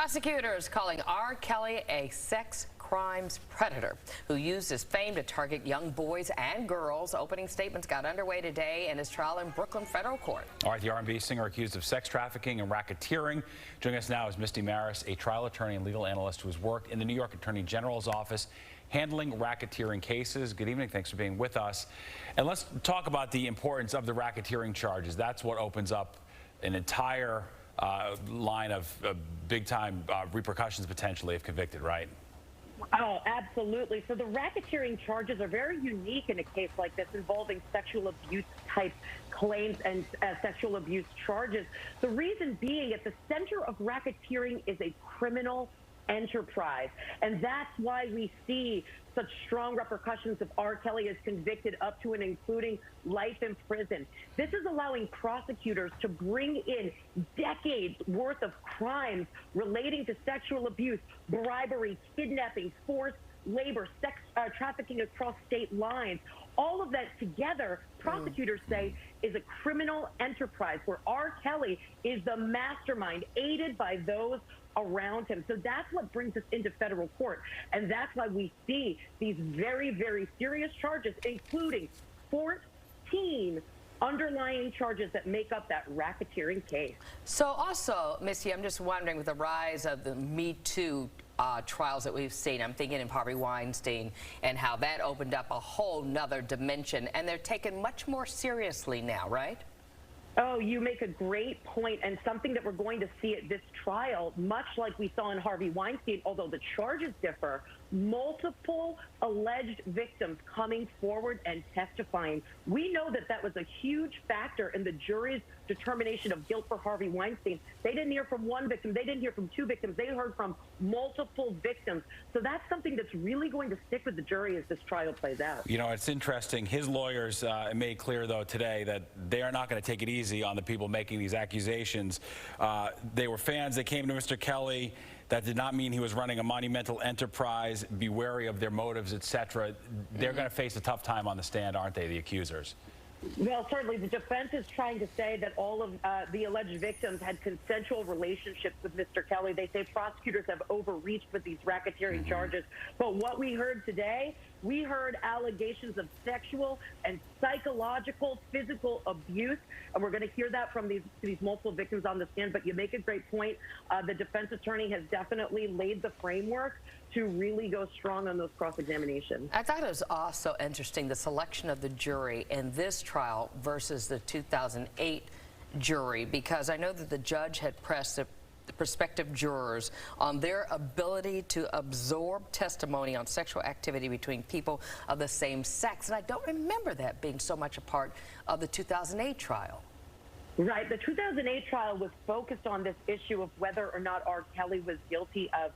Prosecutors calling R. Kelly a sex crimes predator who used his fame to target young boys and girls. Opening statements got underway today in his trial in Brooklyn federal court. All right, the R&B singer accused of sex trafficking and racketeering. Joining us now is Misty Marris, a trial attorney and legal analyst who has worked in the New York Attorney General's office handling racketeering cases. Good evening. Thanks for being with us. And let's talk about the importance of the racketeering charges. That's what opens up an entire line of big-time repercussions potentially if convicted, right? Oh, absolutely. So the racketeering charges are very unique in a case like this involving sexual abuse type claims and sexual abuse charges. The reason being, at the center of racketeering is a criminal enterprise. And that's why we see such strong repercussions if R. Kelly is convicted up to and including life in prison. This is allowing prosecutors to bring in decades worth of crimes relating to sexual abuse, bribery, kidnapping, forced labor, sex trafficking across state lines. All of that together, prosecutors say, is a criminal enterprise where R. Kelly is the mastermind, aided by those around him. So that's what brings us into federal court. And that's why we see these very, very serious charges, including 14 underlying charges that make up that racketeering case. So also, Misty, I'm just wondering, with the rise of the Me Too trials that we've seen, I'm thinking of Harvey Weinstein and how that opened up a whole nother dimension, and they're taken much more seriously now, right? Oh, you make a great point, and something that we're going to see at this trial, much like we saw in Harvey Weinstein, although the charges differ, multiple alleged victims coming forward and testifying. We know that that was a huge factor in the jury's determination of guilt for Harvey Weinstein. They didn't hear from one victim. They didn't hear from two victims. They heard from multiple victims. So that's something that's really going to stick with the jury as this trial plays out. You know, it's interesting. His lawyers made clear, though, today that they are not going to take it easy on the people making these accusations. They were fans that came to Mr. Kelly. That did not mean he was running a monumental enterprise. Be wary of their motives, etc. They're going to face a tough time on the stand, aren't they, the accusers? Well, certainly the defense is trying to say that all of the alleged victims had consensual relationships with Mr. Kelly. They say prosecutors have overreached with these racketeering charges. But what we heard today, we heard allegations of sexual and psychological, physical abuse. And we're going to hear that from these multiple victims on the stand. But you make a great point. The defense attorney has definitely laid the framework to really go strong on those cross-examinations. I thought it was also interesting, the selection of the jury in this trial versus the 2008 jury, because I know that the judge had pressed the prospective jurors on their ability to absorb testimony on sexual activity between people of the same sex. And I don't remember that being so much a part of the 2008 trial. Right. The 2008 trial was focused on this issue of whether or not R. Kelly was guilty of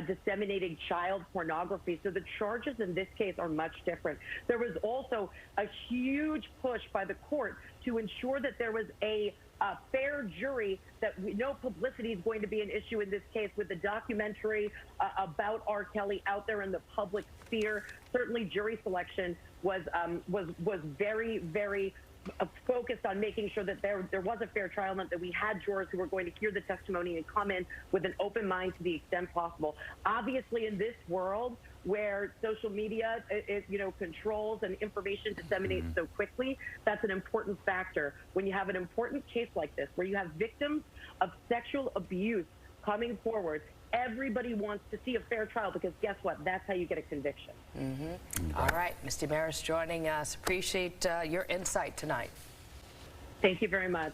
disseminating child pornography. So the charges in this case are much different. There was also a huge push by the court to ensure that there was a fair jury, that no publicity is going to be an issue in this case with the documentary about R. Kelly out there in the public sphere. Certainly jury selection was very, very focused on making sure that there was a fair trial, and that we had jurors who were going to hear the testimony and come in with an open mind to the extent possible. Obviously, in this world where social media controls and information disseminates so quickly, that's an important factor. When you have an important case like this, where you have victims of sexual abuse coming forward, everybody wants to see a fair trial, because guess what? That's how you get a conviction. All right, Misty Marris joining us. Appreciate your insight tonight. Thank you very much.